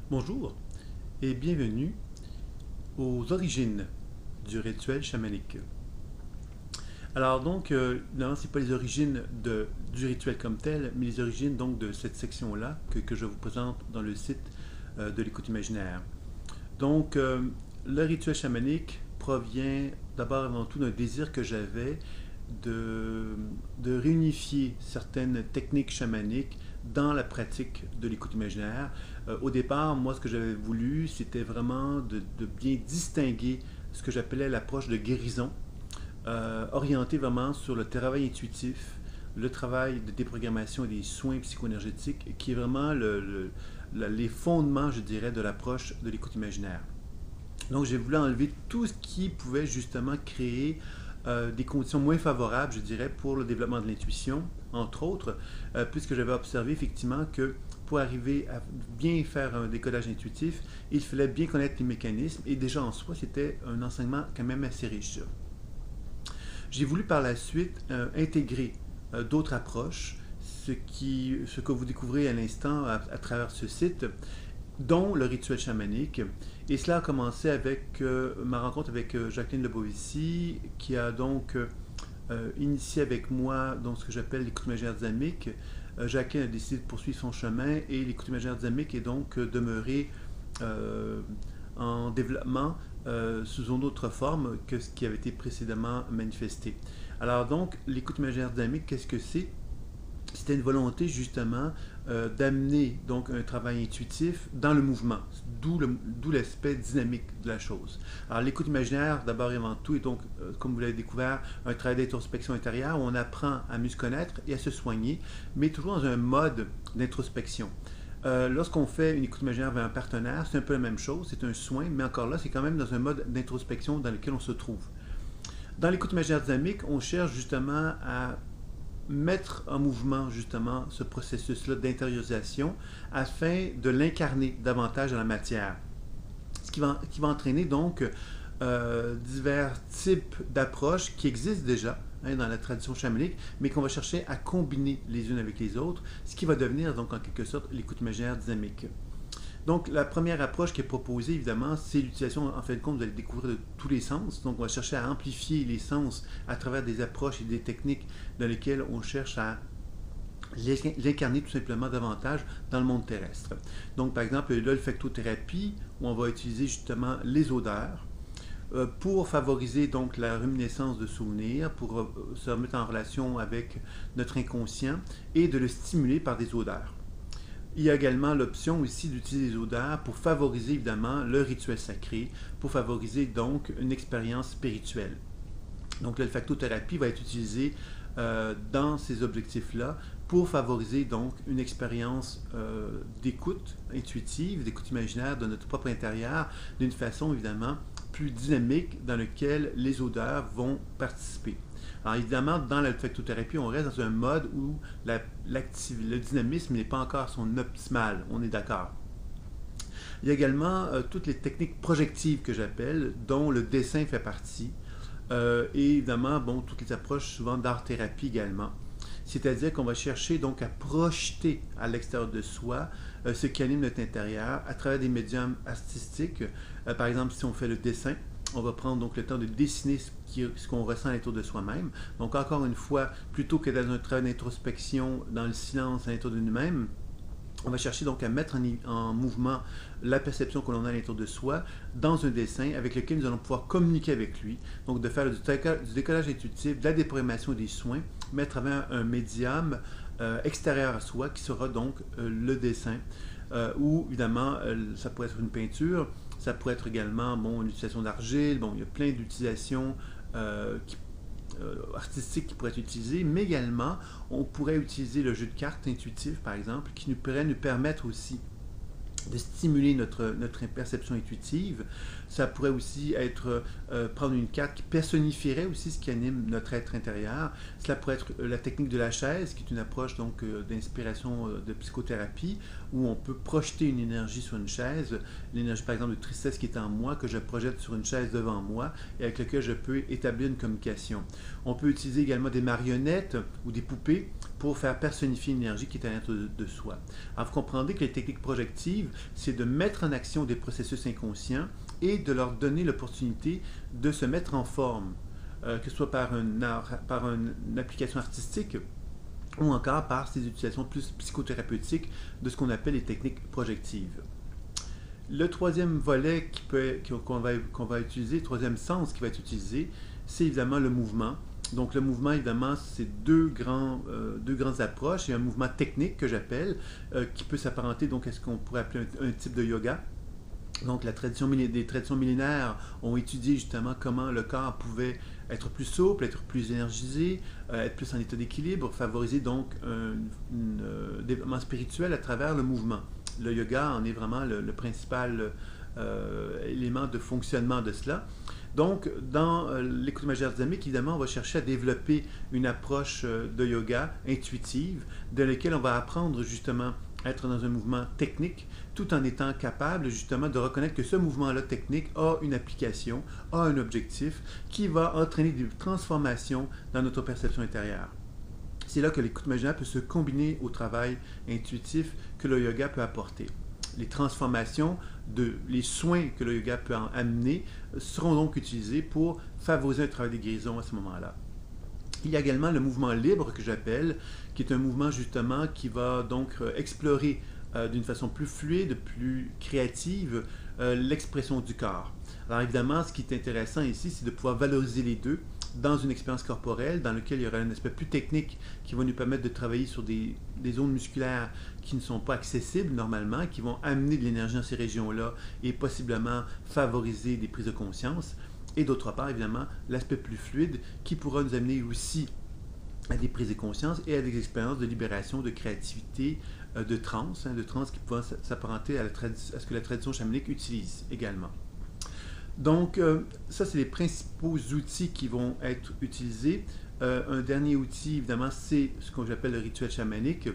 Bonjour et bienvenue aux origines du rituel chamanique. Alors donc, non, c'est pas les origines du rituel comme tel, mais les origines donc de cette section-là que je vous présente dans le site de l'écoute imaginaire. Donc, le rituel chamanique provient d'abord avant tout d'un désir que j'avais de, de réunifier certaines techniques chamaniques dans la pratique de l'écoute imaginaire. Au départ, moi, ce que j'avais voulu, c'était vraiment de bien distinguer ce que j'appelais l'approche de guérison, orientée vraiment sur le travail intuitif, le travail de déprogrammation et des soins psychoénergétiques, qui est vraiment les fondements, je dirais, de l'approche de l'écoute imaginaire. Donc, j'ai voulu enlever tout ce qui pouvait justement créer des conditions moins favorables, je dirais, pour le développement de l'intuition, entre autres, puisque j'avais observé effectivement que pour arriver à bien faire un décodage intuitif, il fallait bien connaître les mécanismes et déjà en soi, c'était un enseignement quand même assez riche. J'ai voulu par la suite intégrer d'autres approches, ce que vous découvrez à l'instant à travers ce site, dont le rituel chamanique. Et cela a commencé avec ma rencontre avec Jacqueline Lebovici, qui a donc initié avec moi donc, ce que j'appelle l'écoute imaginaire dynamique. Jacqueline a décidé de poursuivre son chemin et l'écoute imaginaire dynamique est donc demeurée euh, en développement sous une autre forme que ce qui avait été précédemment manifesté. Alors donc, l'écoute imaginaire dynamique, qu'est-ce que c'est? C'était une volonté justement d'amener donc un travail intuitif dans le mouvement, d'où l'aspect dynamique de la chose. Alors l'écoute imaginaire, d'abord et avant tout, est donc, comme vous l'avez découvert, un travail d'introspection intérieure où on apprend à mieux se connaître et à se soigner, mais toujours dans un mode d'introspection. Lorsqu'on fait une écoute imaginaire avec un partenaire, c'est un peu la même chose, c'est un soin, mais encore là, c'est quand même dans un mode d'introspection dans lequel on se trouve. Dans l'écoute imaginaire dynamique, on cherche justement à mettre en mouvement justement ce processus-là d'intériorisation afin de l'incarner davantage dans la matière. Ce qui va entraîner donc divers types d'approches qui existent déjà dans la tradition chamanique, mais qu'on va chercher à combiner les unes avec les autres, ce qui va devenir donc en quelque sorte l'écoute imaginaire dynamique. Donc, la première approche qui est proposée, évidemment, c'est l'utilisation, en fin de compte, vous allez découvrir de tous les sens. Donc, on va chercher à amplifier les sens à travers des approches et des techniques dans lesquelles on cherche à l'incarner tout simplement davantage dans le monde terrestre. Donc, par exemple, l'olfactothérapie, où on va utiliser justement les odeurs pour favoriser donc la réminiscence de souvenirs, pour se remettre en relation avec notre inconscient et de le stimuler par des odeurs. Il y a également l'option aussi d'utiliser les odeurs pour favoriser évidemment le rituel sacré, pour favoriser donc une expérience spirituelle. Donc l'olfactothérapie va être utilisée dans ces objectifs-là pour favoriser donc une expérience d'écoute intuitive, d'écoute imaginaire de notre propre intérieur, d'une façon évidemment plus dynamique dans laquelle les odeurs vont participer. Alors évidemment, dans l'olfactothérapie, on reste dans un mode où le dynamisme n'est pas encore à son optimal, on est d'accord. Il y a également toutes les techniques projectives que j'appelle, dont le dessin fait partie, et évidemment, bon, toutes les approches souvent d'art-thérapie également. C'est-à-dire qu'on va chercher donc à projeter à l'extérieur de soi ce qui anime notre intérieur à travers des médiums artistiques. Par exemple, si on fait le dessin, on va prendre donc le temps de dessiner ce qu'on ressent à l'intérieur de soi-même. Donc encore une fois, plutôt que dans un travail d'introspection, dans le silence à l'intérieur de nous-mêmes, on va chercher donc à mettre en mouvement la perception que l'on a à l'intérieur de soi dans un dessin avec lequel nous allons pouvoir communiquer avec lui. Donc de faire du décollage intuitif, de la déprogrammation des soins, mais à travers un médium extérieur à soi qui sera donc le dessin. Ou évidemment, ça pourrait être une peinture, ça pourrait être également bon, une utilisation d'argile, bon, il y a plein d'utilisations artistiques qui pourraient être utilisées, mais également on pourrait utiliser le jeu de cartes intuitif par exemple, qui pourrait nous permettre aussi de stimuler notre perception intuitive. Ça pourrait aussi être prendre une carte qui personnifierait aussi ce qui anime notre être intérieur. Cela pourrait être la technique de la chaise, qui est une approche donc d'inspiration de psychothérapie, où on peut projeter une énergie sur une chaise, l'énergie par exemple de tristesse qui est en moi, que je projette sur une chaise devant moi, et avec laquelle je peux établir une communication. On peut utiliser également des marionnettes ou des poupées pour faire personnifier une énergie qui est à l'intérieur de soi. Alors, vous comprendrez que les techniques projectives, c'est de mettre en action des processus inconscients et de leur donner l'opportunité de se mettre en forme, que ce soit par une application artistique ou encore par ces utilisations plus psychothérapeutiques de ce qu'on appelle les techniques projectives. Le troisième volet qu'on va utiliser, le troisième sens qui va être utilisé, c'est évidemment le mouvement. Donc le mouvement, évidemment, c'est deux grandes approches. Il y a un mouvement technique que j'appelle, qui peut s'apparenter donc à ce qu'on pourrait appeler un type de yoga. Donc des traditions millénaires ont étudié justement comment le corps pouvait être plus souple, être plus énergisé, être plus en état d'équilibre, favoriser donc un développement spirituel à travers le mouvement. Le yoga en est vraiment le principal élément de fonctionnement de cela. Donc, dans l'écoute imaginaire dynamique, évidemment, on va chercher à développer une approche de yoga intuitive, de laquelle on va apprendre justement à être dans un mouvement technique, tout en étant capable justement de reconnaître que ce mouvement-là technique a une application, a un objectif, qui va entraîner des transformations dans notre perception intérieure. C'est là que l'écoute imaginaire peut se combiner au travail intuitif que le yoga peut apporter. Les transformations, les soins que le yoga peut en amener seront donc utilisés pour favoriser un travail de guérison à ce moment-là. Il y a également le mouvement libre que j'appelle, qui est un mouvement justement qui va donc explorer d'une façon plus fluide, plus créative, l'expression du corps. Alors évidemment, ce qui est intéressant ici, c'est de pouvoir valoriser les deux dans une expérience corporelle dans laquelle il y aura un aspect plus technique qui va nous permettre de travailler sur des zones musculaires qui ne sont pas accessibles normalement, qui vont amener de l'énergie dans ces régions-là et possiblement favoriser des prises de conscience. Et d'autre part, évidemment, l'aspect plus fluide qui pourra nous amener aussi à des prises de conscience et à des expériences de libération, de créativité, de transe qui pourra s'apparenter à ce que la tradition chamanique utilise également. Donc, ça, c'est les principaux outils qui vont être utilisés. Un dernier outil, évidemment, c'est ce que j'appelle le rituel chamanique.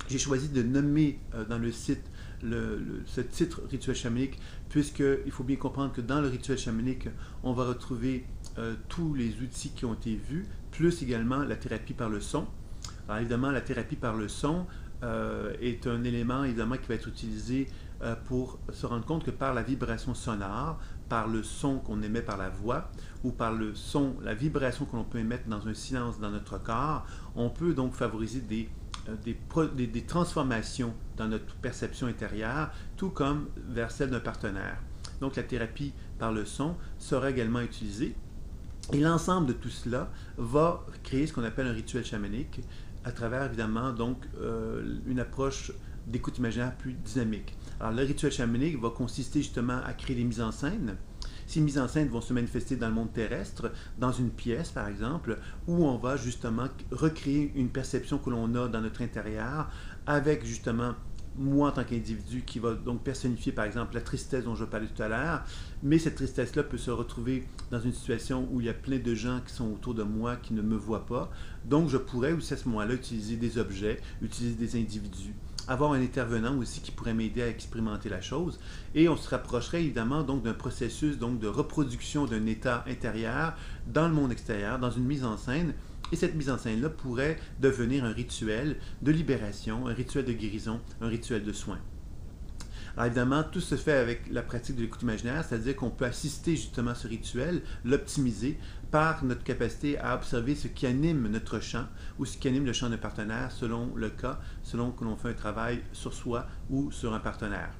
J'ai choisi de nommer dans le site ce titre rituel chamanique, puisqu'il faut bien comprendre que dans le rituel chamanique, on va retrouver tous les outils qui ont été vus, plus également la thérapie par le son. Alors évidemment, la thérapie par le son est un élément évidemment qui va être utilisé pour se rendre compte que par la vibration sonore, par le son qu'on émet par la voix, ou par le son, la vibration que l'on peut émettre dans un silence dans notre corps, on peut donc favoriser des transformations dans notre perception intérieure, tout comme vers celle d'un partenaire. Donc la thérapie par le son sera également utilisée. Et l'ensemble de tout cela va créer ce qu'on appelle un rituel chamanique, à travers évidemment donc une approche d'écoute imaginaire plus dynamique. Alors le rituel chamanique va consister justement à créer des mises en scène. Ces mises en scène vont se manifester dans le monde terrestre, dans une pièce par exemple, où on va justement recréer une perception que l'on a dans notre intérieur avec justement moi en tant qu'individu qui va donc personnifier par exemple la tristesse dont je parlais tout à l'heure, mais cette tristesse-là peut se retrouver dans une situation où il y a plein de gens qui sont autour de moi qui ne me voient pas. Donc je pourrais aussi à ce moment-là utiliser des objets, utiliser des individus, avoir un intervenant aussi qui pourrait m'aider à expérimenter la chose, et on se rapprocherait évidemment donc d'un processus donc de reproduction d'un état intérieur dans le monde extérieur, dans une mise en scène. Et cette mise en scène-là pourrait devenir un rituel de libération, un rituel de guérison, un rituel de soin. Alors évidemment, tout se fait avec la pratique de l'écoute imaginaire, c'est-à-dire qu'on peut assister justement à ce rituel, l'optimiser par notre capacité à observer ce qui anime notre champ ou ce qui anime le champ d'un partenaire selon le cas, selon que l'on fait un travail sur soi ou sur un partenaire.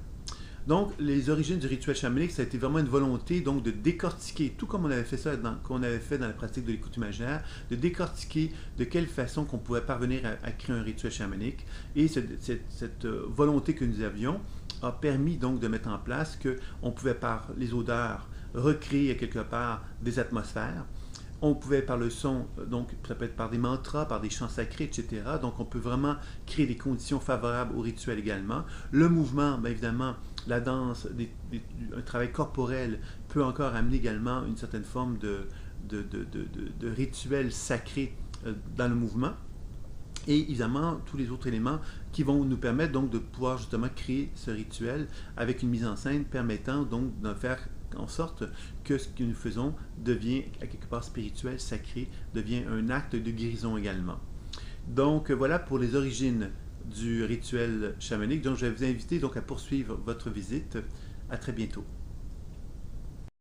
Donc, les origines du rituel chamanique, ça a été vraiment une volonté donc de décortiquer, tout comme on avait fait ça qu'on avait fait dans la pratique de l'écoute imaginaire, de décortiquer de quelle façon qu'on pouvait parvenir à créer un rituel chamanique. Et cette volonté que nous avions a permis donc de mettre en place qu'on pouvait par les odeurs recréer quelque part des atmosphères. On pouvait par le son, donc ça peut être par des mantras, par des chants sacrés, etc. Donc on peut vraiment créer des conditions favorables au rituel également. Le mouvement, bien évidemment, la danse, un travail corporel peut encore amener également une certaine forme de rituel sacré dans le mouvement. Et évidemment, tous les autres éléments qui vont nous permettre donc de pouvoir justement créer ce rituel avec une mise en scène permettant donc de faire en sorte que ce que nous faisons devient à quelque part spirituel, sacré, devient un acte de guérison également. Donc voilà pour les origines du rituel chamanique. Donc je vais vous inviter donc à poursuivre votre visite. À très bientôt.